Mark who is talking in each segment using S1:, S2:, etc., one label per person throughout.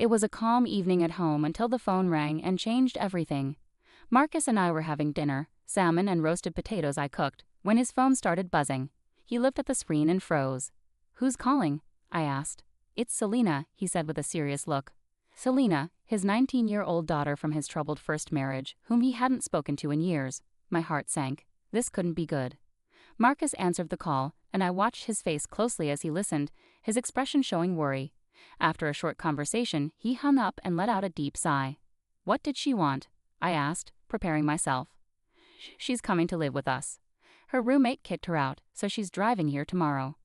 S1: It was a calm evening at home until the phone rang and changed everything. Marcus and I were having dinner, salmon and roasted potatoes I cooked, when his phone started buzzing. He looked at the screen and froze. "Who's calling?" I asked. "It's Selena," he said with a serious look. Selena, his 19-year-old daughter from his troubled first marriage, whom he hadn't spoken to in years. My heart sank. This couldn't be good. Marcus answered the call, and I watched his face closely as he listened, his expression showing worry. After a short conversation, he hung up and let out a deep sigh. "What did she want?" I asked, preparing myself. "She's coming to live with us. Her roommate kicked her out, so she's driving here tomorrow."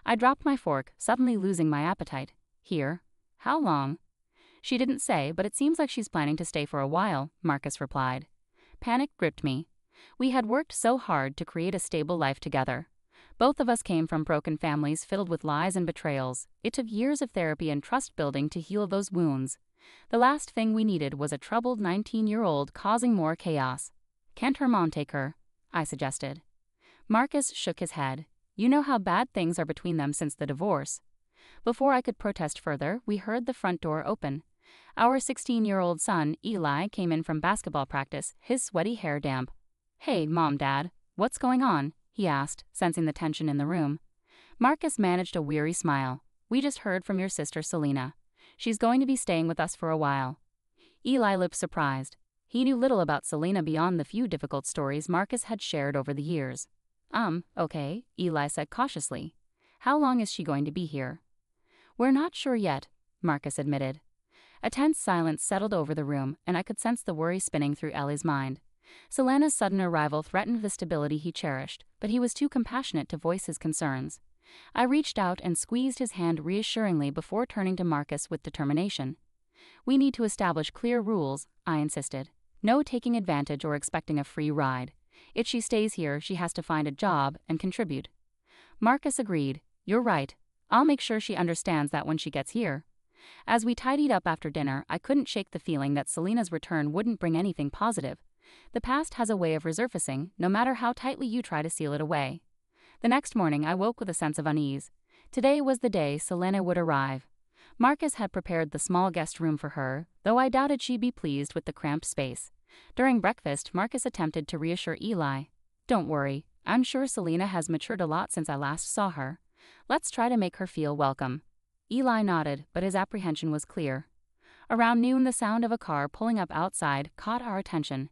S1: I dropped my fork, suddenly losing my appetite. "Here? How long?" "She didn't say, but it seems like she's planning to stay for a while," Marcus replied. Panic gripped me. We had worked so hard to create a stable life together. Both of us came from broken families filled with lies and betrayals. It took years of therapy and trust building to heal those wounds. The last thing we needed was a troubled 19-year-old causing more chaos. "Can't her mom take her?" I suggested. Marcus shook his head. "You know how bad things are between them since the divorce." Before I could protest further, we heard the front door open. Our 16-year-old son, Eli, came in from basketball practice, his sweaty hair damp. "Hey, Mom, Dad, what's going on?" he asked, sensing the tension in the room. Marcus managed a weary smile. "We just heard from your sister Selena. She's going to be staying with us for a while." Eli looked surprised. He knew little about Selena beyond the few difficult stories Marcus had shared over the years. Okay," Eli said cautiously. "How long is she going to be here?" "We're not sure yet," Marcus admitted. A tense silence settled over the room, and I could sense the worry spinning through Ellie's mind. Selena's sudden arrival threatened the stability he cherished, but he was too compassionate to voice his concerns. I reached out and squeezed his hand reassuringly before turning to Marcus with determination. "We need to establish clear rules," I insisted. "No taking advantage or expecting a free ride. If she stays here, she has to find a job and contribute." Marcus agreed. "You're right. I'll make sure she understands that when she gets here." As we tidied up after dinner, I couldn't shake the feeling that Selena's return wouldn't bring anything positive. The past has a way of resurfacing, no matter how tightly you try to seal it away. The next morning, I woke with a sense of unease. Today was the day Selena would arrive. Marcus had prepared the small guest room for her, though I doubted she'd be pleased with the cramped space. During breakfast, Marcus attempted to reassure Eli. "Don't worry, I'm sure Selena has matured a lot since I last saw her. Let's try to make her feel welcome." Eli nodded, but his apprehension was clear. Around noon, the sound of a car pulling up outside caught our attention.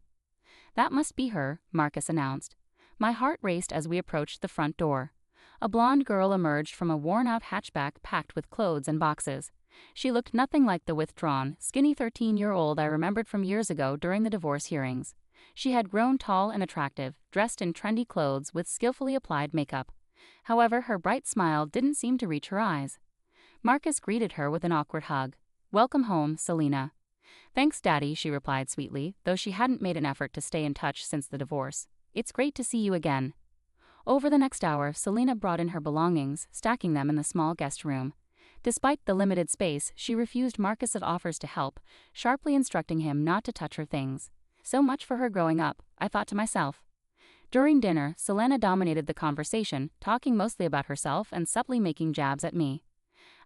S1: "That must be her," Marcus announced. My heart raced as we approached the front door. A blonde girl emerged from a worn-out hatchback packed with clothes and boxes. She looked nothing like the withdrawn, skinny 13-year-old I remembered from years ago during the divorce hearings. She had grown tall and attractive, dressed in trendy clothes with skillfully applied makeup. However, her bright smile didn't seem to reach her eyes. Marcus greeted her with an awkward hug. "Welcome home, Selena." "Thanks, Daddy," she replied sweetly, though she hadn't made an effort to stay in touch since the divorce. "It's great to see you again." Over the next hour, Selena brought in her belongings, stacking them in the small guest room. Despite the limited space, she refused Marcus's offers to help, sharply instructing him not to touch her things. So much for her growing up, I thought to myself. During dinner, Selena dominated the conversation, talking mostly about herself and subtly making jabs at me.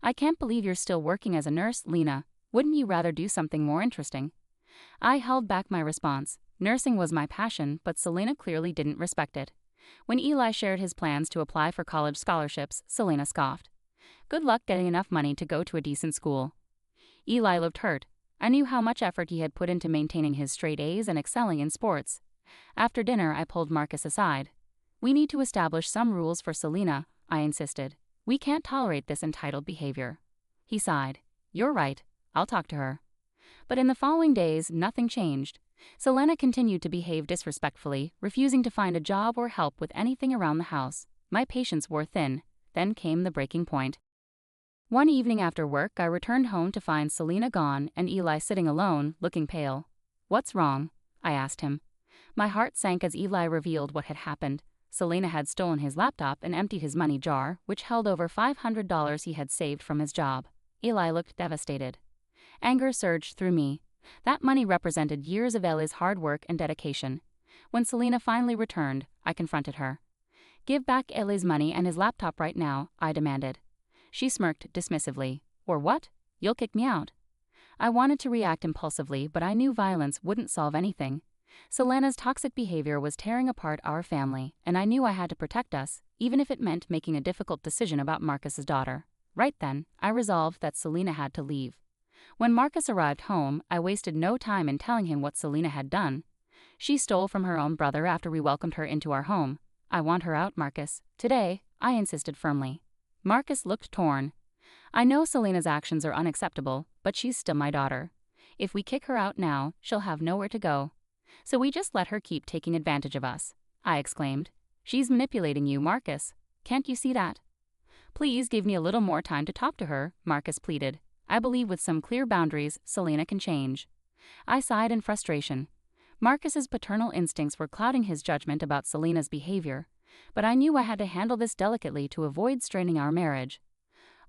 S1: "I can't believe you're still working as a nurse, Lena. Wouldn't you rather do something more interesting?" I held back my response. Nursing was my passion, but Selena clearly didn't respect it. When Eli shared his plans to apply for college scholarships, Selena scoffed. "Good luck getting enough money to go to a decent school." Eli looked hurt. I knew how much effort he had put into maintaining his straight A's and excelling in sports. After dinner, I pulled Marcus aside. "We need to establish some rules for Selena," I insisted. "We can't tolerate this entitled behavior." He sighed. "You're right. I'll talk to her." But in the following days, nothing changed. Selena continued to behave disrespectfully, refusing to find a job or help with anything around the house. My patience wore thin. Then came the breaking point. One evening after work, I returned home to find Selena gone and Eli sitting alone, looking pale. "What's wrong?" I asked him. My heart sank as Eli revealed what had happened. Selena had stolen his laptop and emptied his money jar, which held over $500 he had saved from his job. Eli looked devastated. Anger surged through me. That money represented years of Ellie's hard work and dedication. When Selena finally returned, I confronted her. "Give back Ellie's money and his laptop right now," I demanded. She smirked dismissively. "Or what? You'll kick me out." I wanted to react impulsively, but I knew violence wouldn't solve anything. Selena's toxic behavior was tearing apart our family, and I knew I had to protect us, even if it meant making a difficult decision about Marcus's daughter. Right then, I resolved that Selena had to leave. When Marcus arrived home, I wasted no time in telling him what Selena had done. She stole from her own brother after we welcomed her into our home. I want her out, Marcus. Today, I insisted firmly. Marcus looked torn. I know Selena's actions are unacceptable, but she's still my daughter. If we kick her out now, she'll have nowhere to go. So we just let her keep taking advantage of us, I exclaimed. She's manipulating you, Marcus. Can't you see that? Please give me a little more time to talk to her, Marcus pleaded. I believe with some clear boundaries, Selena can change. I sighed in frustration. Marcus's paternal instincts were clouding his judgment about Selena's behavior, but I knew I had to handle this delicately to avoid straining our marriage.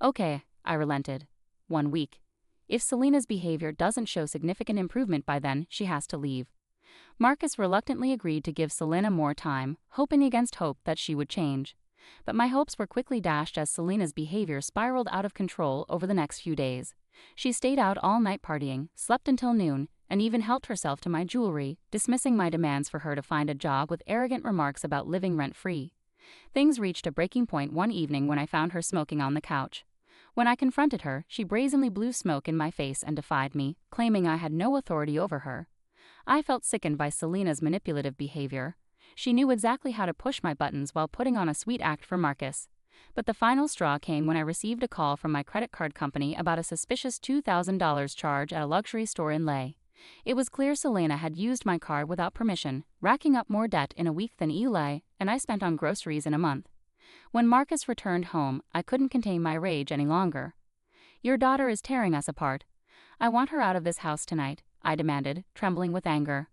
S1: Okay, I relented. 1 week. If Selena's behavior doesn't show significant improvement by then, she has to leave. Marcus reluctantly agreed to give Selena more time, hoping against hope that she would change. But my hopes were quickly dashed as Selena's behavior spiraled out of control over the next few days. She stayed out all night partying, slept until noon, and even helped herself to my jewelry, dismissing my demands for her to find a job with arrogant remarks about living rent-free. Things reached a breaking point one evening when I found her smoking on the couch. When I confronted her, she brazenly blew smoke in my face and defied me, claiming I had no authority over her. I felt sickened by Selena's manipulative behavior. She knew exactly how to push my buttons while putting on a sweet act for Marcus. But the final straw came when I received a call from my credit card company about a suspicious $2,000 charge at a luxury store in Leh. It was clear Selena had used my card without permission, racking up more debt in a week than Eli and I spent on groceries in a month. When Marcus returned home, I couldn't contain my rage any longer. Your daughter is tearing us apart. I want her out of this house tonight, I demanded, trembling with anger.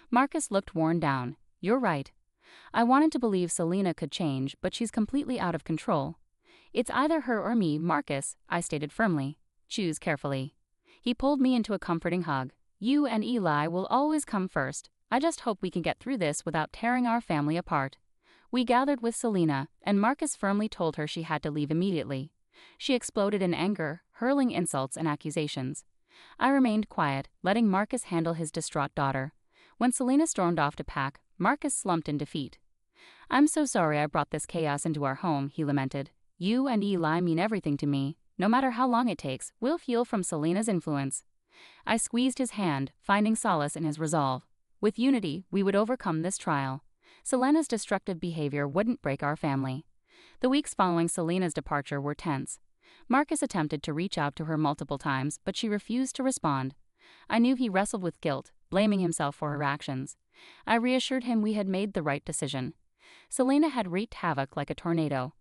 S1: Marcus looked worn down. You're right. I wanted to believe Selena could change, but she's completely out of control. It's either her or me, Marcus, I stated firmly. Choose carefully. He pulled me into a comforting hug. You and Eli will always come first. I just hope we can get through this without tearing our family apart. We gathered with Selena, and Marcus firmly told her she had to leave immediately. She exploded in anger, hurling insults and accusations. I remained quiet, letting Marcus handle his distraught daughter. When Selena stormed off to pack, Marcus slumped in defeat. I'm so sorry I brought this chaos into our home, he lamented. You and Eli mean everything to me. No matter how long it takes, we'll heal from Selena's influence. I squeezed his hand, finding solace in his resolve. With unity, we would overcome this trial. Selena's destructive behavior wouldn't break our family. The weeks following Selena's departure were tense. Marcus attempted to reach out to her multiple times, but she refused to respond. I knew he wrestled with guilt, blaming himself for her actions. I reassured him we had made the right decision. Selena had wreaked havoc like a tornado.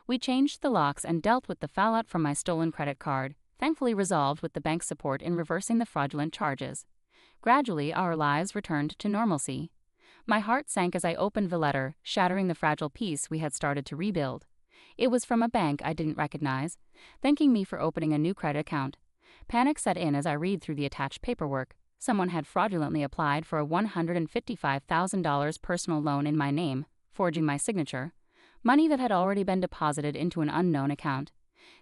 S1: We changed the locks and dealt with the fallout from my stolen credit card, thankfully resolved with the bank's support in reversing the fraudulent charges. Gradually, our lives returned to normalcy. My heart sank as I opened the letter, shattering the fragile peace we had started to rebuild. It was from a bank I didn't recognize, thanking me for opening a new credit account. Panic set in as I read through the attached paperwork. Someone had fraudulently applied for a $155,000 personal loan in my name, forging my signature. Money that had already been deposited into an unknown account.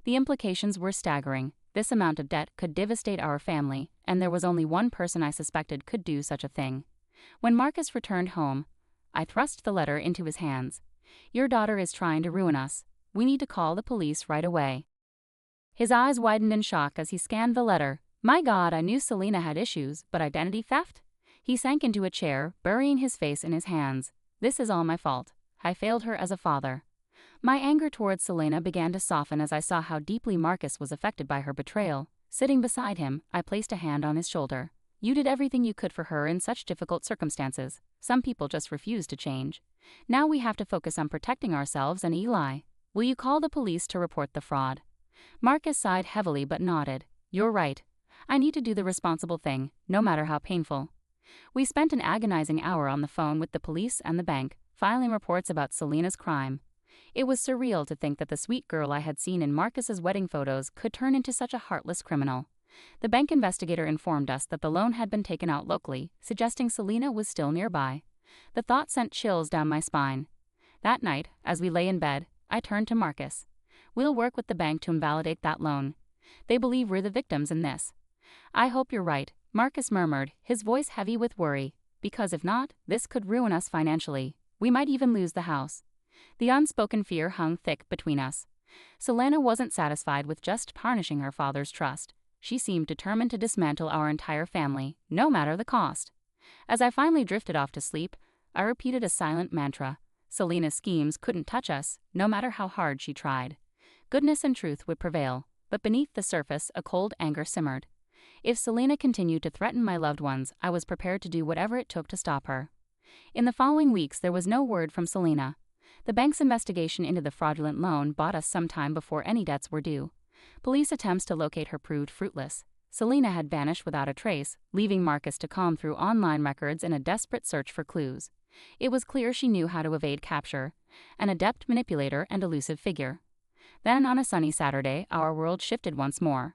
S1: The implications were staggering. This amount of debt could devastate our family, and there was only one person I suspected could do such a thing. When Marcus returned home, I thrust the letter into his hands. Your daughter is trying to ruin us. We need to call the police right away. His eyes widened in shock as he scanned the letter. My God, I knew Selena had issues, but identity theft? He sank into a chair, burying his face in his hands. This is all my fault. I failed her as a father. My anger towards Selena began to soften as I saw how deeply Marcus was affected by her betrayal. Sitting beside him, I placed a hand on his shoulder. You did everything you could for her in such difficult circumstances. Some people just refuse to change. Now we have to focus on protecting ourselves and Eli. Will you call the police to report the fraud? Marcus sighed heavily but nodded. You're right. I need to do the responsible thing, no matter how painful. We spent an agonizing hour on the phone with the police and the bank, filing reports about Selena's crime. It was surreal to think that the sweet girl I had seen in Marcus's wedding photos could turn into such a heartless criminal. The bank investigator informed us that the loan had been taken out locally, suggesting Selena was still nearby. The thought sent chills down my spine. That night, as we lay in bed, I turned to Marcus. We'll work with the bank to invalidate that loan. They believe we're the victims in this. I hope you're right, Marcus murmured, his voice heavy with worry. Because if not, this could ruin us financially. We might even lose the house. The unspoken fear hung thick between us. Selena wasn't satisfied with just tarnishing her father's trust. She seemed determined to dismantle our entire family, no matter the cost. As I finally drifted off to sleep, I repeated a silent mantra. Selena's schemes couldn't touch us, no matter how hard she tried. Goodness and truth would prevail, but beneath the surface a cold anger simmered. If Selena continued to threaten my loved ones, I was prepared to do whatever it took to stop her. In the following weeks there was no word from Selena. The bank's investigation into the fraudulent loan bought us some time before any debts were due. Police attempts to locate her proved fruitless. Selena had vanished without a trace, leaving Marcus to comb through online records in a desperate search for clues. It was clear she knew how to evade capture, an adept manipulator and elusive figure. Then on a sunny Saturday, our world shifted once more.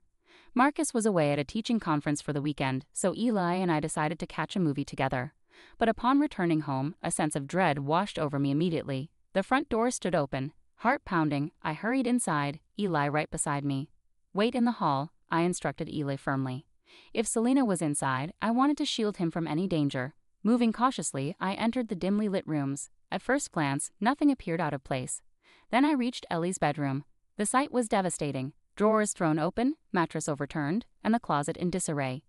S1: Marcus was away at a teaching conference for the weekend, so Eli and I decided to catch a movie together. But upon returning home, a sense of dread washed over me immediately. The front door stood open. Heart pounding, I hurried inside, Eli right beside me. Wait in the hall, I instructed Eli firmly. If Selena was inside, I wanted to shield him from any danger. Moving cautiously, I entered the dimly lit rooms. At first glance, nothing appeared out of place. Then I reached Ellie's bedroom. The sight was devastating. Drawers thrown open, mattress overturned, and the closet in disarray.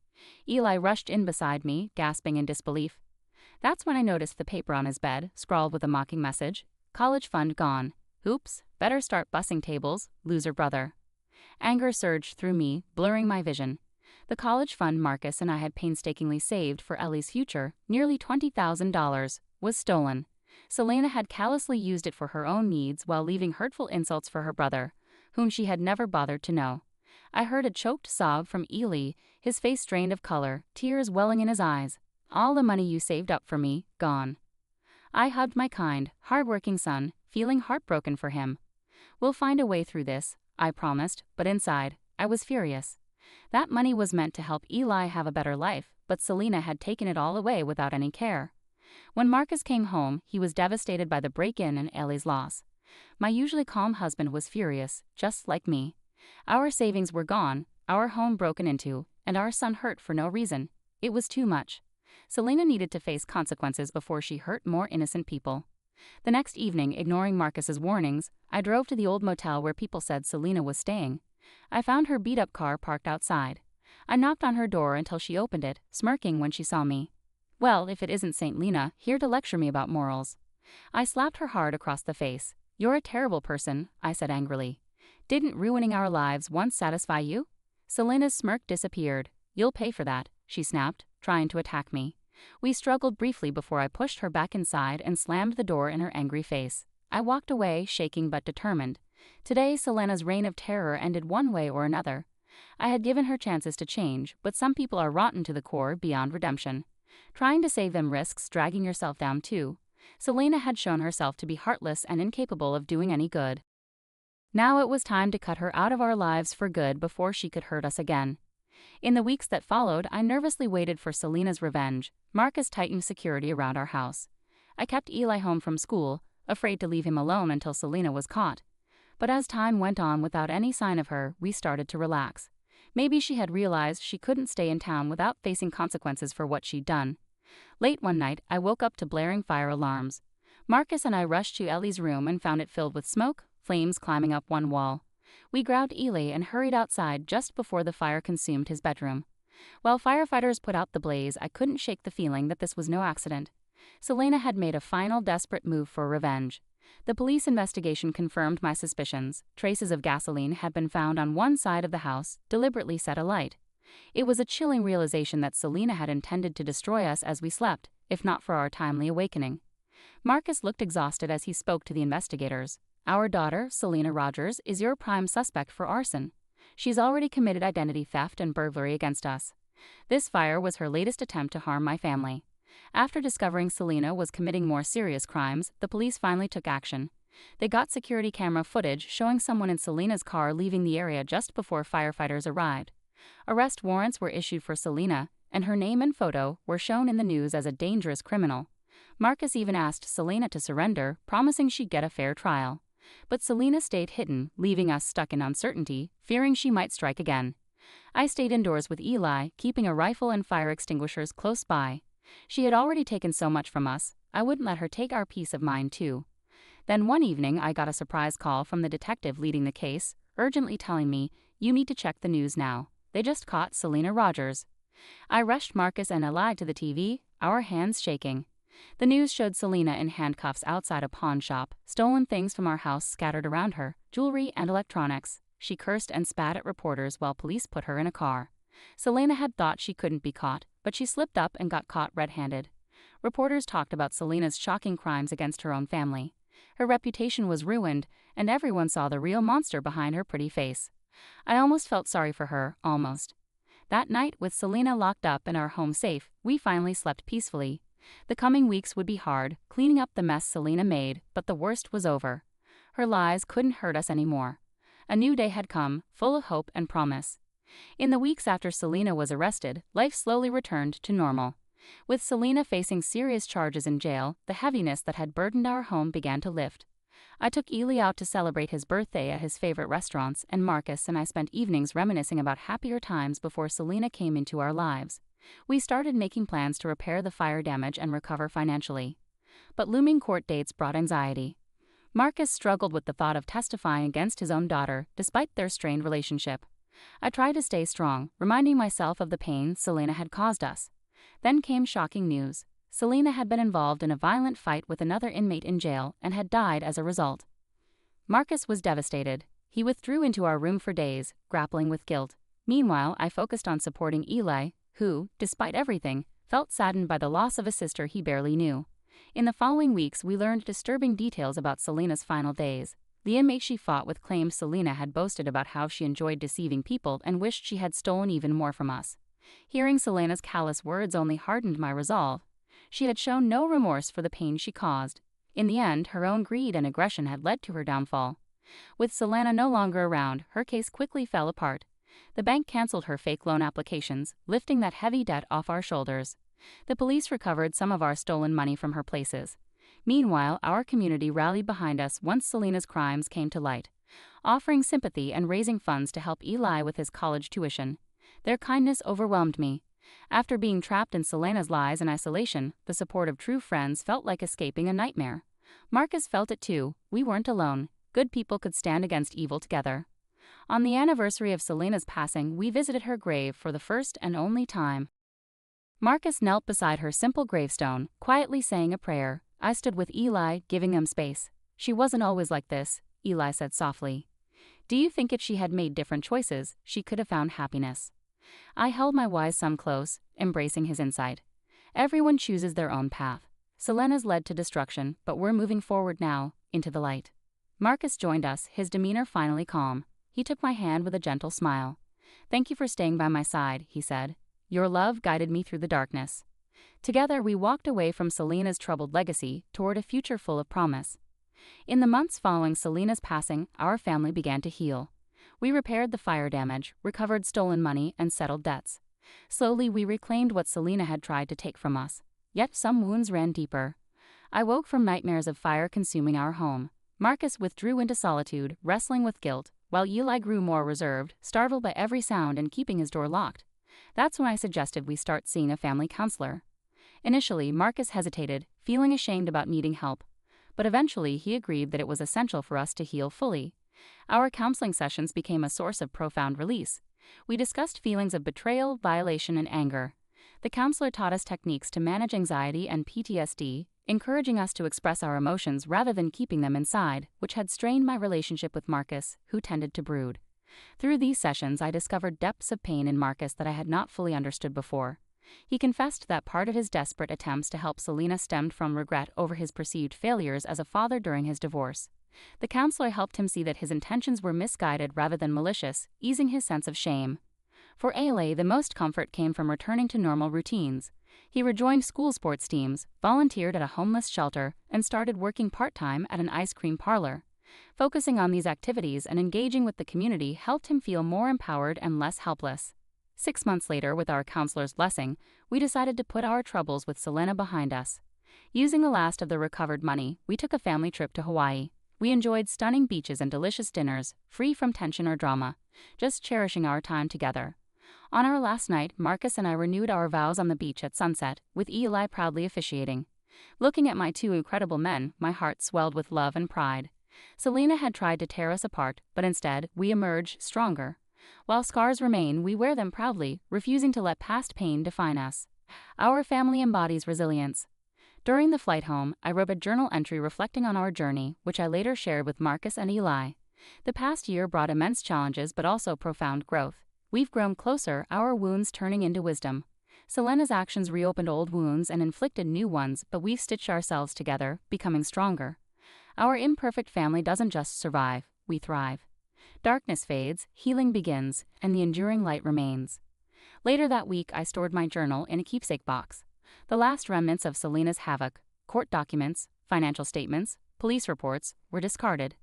S1: Eli rushed in beside me, gasping in disbelief. That's when I noticed the paper on his bed, scrawled with a mocking message. College fund gone. Oops, better start bussing tables, loser brother. Anger surged through me, blurring my vision. The college fund Marcus and I had painstakingly saved for Ellie's future, nearly $20,000, was stolen. Selena had callously used it for her own needs while leaving hurtful insults for her brother, whom she had never bothered to know. I heard a choked sob from Eli, his face drained of color, tears welling in his eyes. All the money you saved up for me, gone. I hugged my kind, hard-working son, feeling heartbroken for him. We'll find a way through this, I promised, but inside, I was furious. That money was meant to help Eli have a better life, but Selena had taken it all away without any care. When Marcus came home, he was devastated by the break-in and Ellie's loss. My usually calm husband was furious, just like me. Our savings were gone, our home broken into, and our son hurt for no reason. It was too much. Selena needed to face consequences before she hurt more innocent people. The next evening, ignoring Marcus's warnings, I drove to the old motel where people said Selena was staying. I found her beat-up car parked outside. I knocked on her door until she opened it, smirking when she saw me. Well, if it isn't Saint Lena, here to lecture me about morals. I slapped her hard across the face. You're a terrible person, I said angrily. Didn't ruining our lives once satisfy you? Selena's smirk disappeared. You'll pay for that, she snapped, trying to attack me. We struggled briefly before I pushed her back inside and slammed the door in her angry face. I walked away, shaking but determined. Today, Selena's reign of terror ended one way or another. I had given her chances to change, but some people are rotten to the core beyond redemption. Trying to save them risks dragging yourself down too. Selena had shown herself to be heartless and incapable of doing any good. Now it was time to cut her out of our lives for good before she could hurt us again. In the weeks that followed, I nervously waited for Selena's revenge. Marcus tightened security around our house. I kept Eli home from school, afraid to leave him alone until Selena was caught. But as time went on without any sign of her, we started to relax. Maybe she had realized she couldn't stay in town without facing consequences for what she'd done. Late one night, I woke up to blaring fire alarms. Marcus and I rushed to Ellie's room and found it filled with smoke, flames climbing up one wall. We grabbed Eli and hurried outside just before the fire consumed his bedroom. While firefighters put out the blaze, I couldn't shake the feeling that this was no accident. Selena had made a final desperate move for revenge. The police investigation confirmed my suspicions. Traces of gasoline had been found on one side of the house, deliberately set alight. It was a chilling realization that Selena had intended to destroy us as we slept, if not for our timely awakening. Marcus looked exhausted as he spoke to the investigators. Our daughter, Selena Rogers, is your prime suspect for arson. She's already committed identity theft and burglary against us. This fire was her latest attempt to harm my family. After discovering Selena was committing more serious crimes, the police finally took action. They got security camera footage showing someone in Selena's car leaving the area just before firefighters arrived. Arrest warrants were issued for Selena, and her name and photo were shown in the news as a dangerous criminal. Marcus even asked Selena to surrender, promising she'd get a fair trial. But Selena stayed hidden, leaving us stuck in uncertainty, fearing she might strike again. I stayed indoors with Eli, keeping a rifle and fire extinguishers close by. She had already taken so much from us, I wouldn't let her take our peace of mind too. Then one evening I got a surprise call from the detective leading the case, urgently telling me, "You need to check the news now. They just caught Selena Rogers." I rushed Marcus and Eli to the TV, our hands shaking. The news showed Selena in handcuffs outside a pawn shop, stolen things from our house scattered around her, jewelry and electronics. She cursed and spat at reporters while police put her in a car. Selena had thought she couldn't be caught, but she slipped up and got caught red-handed. Reporters talked about Selena's shocking crimes against her own family. Her reputation was ruined, and everyone saw the real monster behind her pretty face. I almost felt sorry for her, almost. That night, with Selena locked up and our home safe, we finally slept peacefully. The coming weeks would be hard, cleaning up the mess Selena made, but the worst was over. Her lies couldn't hurt us anymore. A new day had come, full of hope and promise. In the weeks after Selena was arrested, life slowly returned to normal. With Selena facing serious charges in jail, the heaviness that had burdened our home began to lift. I took Ely out to celebrate his birthday at his favorite restaurants, and Marcus and I spent evenings reminiscing about happier times before Selena came into our lives. We started making plans to repair the fire damage and recover financially. But looming court dates brought anxiety. Marcus struggled with the thought of testifying against his own daughter, despite their strained relationship. I tried to stay strong, reminding myself of the pain Selena had caused us. Then came shocking news. Selena had been involved in a violent fight with another inmate in jail and had died as a result. Marcus was devastated. He withdrew into our room for days, grappling with guilt. Meanwhile, I focused on supporting Eli, who, despite everything, felt saddened by the loss of a sister he barely knew. In the following weeks, we learned disturbing details about Selena's final days. The inmate she fought with claimed Selena had boasted about how she enjoyed deceiving people and wished she had stolen even more from us. Hearing Selena's callous words only hardened my resolve. She had shown no remorse for the pain she caused. In the end, her own greed and aggression had led to her downfall. With Selena no longer around, her case quickly fell apart. The bank canceled her fake loan applications, lifting that heavy debt off our shoulders. The police recovered some of our stolen money from her places. Meanwhile, our community rallied behind us once Selena's crimes came to light, offering sympathy and raising funds to help Eli with his college tuition. Their kindness overwhelmed me. After being trapped in Selena's lies and isolation, the support of true friends felt like escaping a nightmare. Marcus felt it too. We weren't alone. Good people could stand against evil together. On the anniversary of Selena's passing, we visited her grave for the first and only time. Marcus knelt beside her simple gravestone, quietly saying a prayer. I stood with Eli, giving them space. "She wasn't always like this," Eli said softly. "Do you think if she had made different choices, she could have found happiness?" I held my wise son close, embracing his insight. Everyone chooses their own path. Selena's led to destruction, but we're moving forward now, into the light. Marcus joined us, his demeanor finally calm. He took my hand with a gentle smile. "Thank you for staying by my side," he said. "Your love guided me through the darkness." Together we walked away from Selena's troubled legacy toward a future full of promise. In the months following Selena's passing, our family began to heal. We repaired the fire damage, recovered stolen money, and settled debts. Slowly we reclaimed what Selena had tried to take from us. Yet some wounds ran deeper. I woke from nightmares of fire consuming our home. Marcus withdrew into solitude, wrestling with guilt, while Eli grew more reserved, startled by every sound and keeping his door locked. That's when I suggested we start seeing a family counselor. Initially, Marcus hesitated, feeling ashamed about needing help. But eventually he agreed that it was essential for us to heal fully. Our counseling sessions became a source of profound release. We discussed feelings of betrayal, violation, and anger. The counselor taught us techniques to manage anxiety and PTSD, encouraging us to express our emotions rather than keeping them inside, which had strained my relationship with Marcus, who tended to brood. Through these sessions, I discovered depths of pain in Marcus that I had not fully understood before. He confessed that part of his desperate attempts to help Selena stemmed from regret over his perceived failures as a father during his divorce. The counselor helped him see that his intentions were misguided rather than malicious, easing his sense of shame. For Ailey, the most comfort came from returning to normal routines. He rejoined school sports teams, volunteered at a homeless shelter, and started working part-time at an ice cream parlor. Focusing on these activities and engaging with the community helped him feel more empowered and less helpless. 6 months later, with our counselor's blessing, we decided to put our troubles with Selena behind us. Using the last of the recovered money, we took a family trip to Hawaii. We enjoyed stunning beaches and delicious dinners, free from tension or drama, just cherishing our time together. On our last night, Marcus and I renewed our vows on the beach at sunset, with Eli proudly officiating. Looking at my two incredible men, my heart swelled with love and pride. Selena had tried to tear us apart, but instead, we emerge stronger. While scars remain, we wear them proudly, refusing to let past pain define us. Our family embodies resilience. During the flight home, I wrote a journal entry reflecting on our journey, which I later shared with Marcus and Eli. The past year brought immense challenges but also profound growth. We've grown closer, our wounds turning into wisdom. Selena's actions reopened old wounds and inflicted new ones, but we've stitched ourselves together, becoming stronger. Our imperfect family doesn't just survive, we thrive. Darkness fades, healing begins, and the enduring light remains. Later that week, I stored my journal in a keepsake box. The last remnants of Selena's havoc, court documents, financial statements, police reports, were discarded.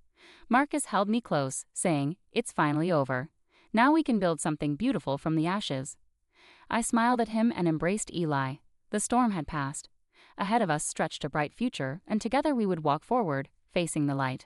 S1: Marcus held me close, saying, "It's finally over. Now we can build something beautiful from the ashes." I smiled at him and embraced Eli. The storm had passed. Ahead of us stretched a bright future, and together we would walk forward, facing the light.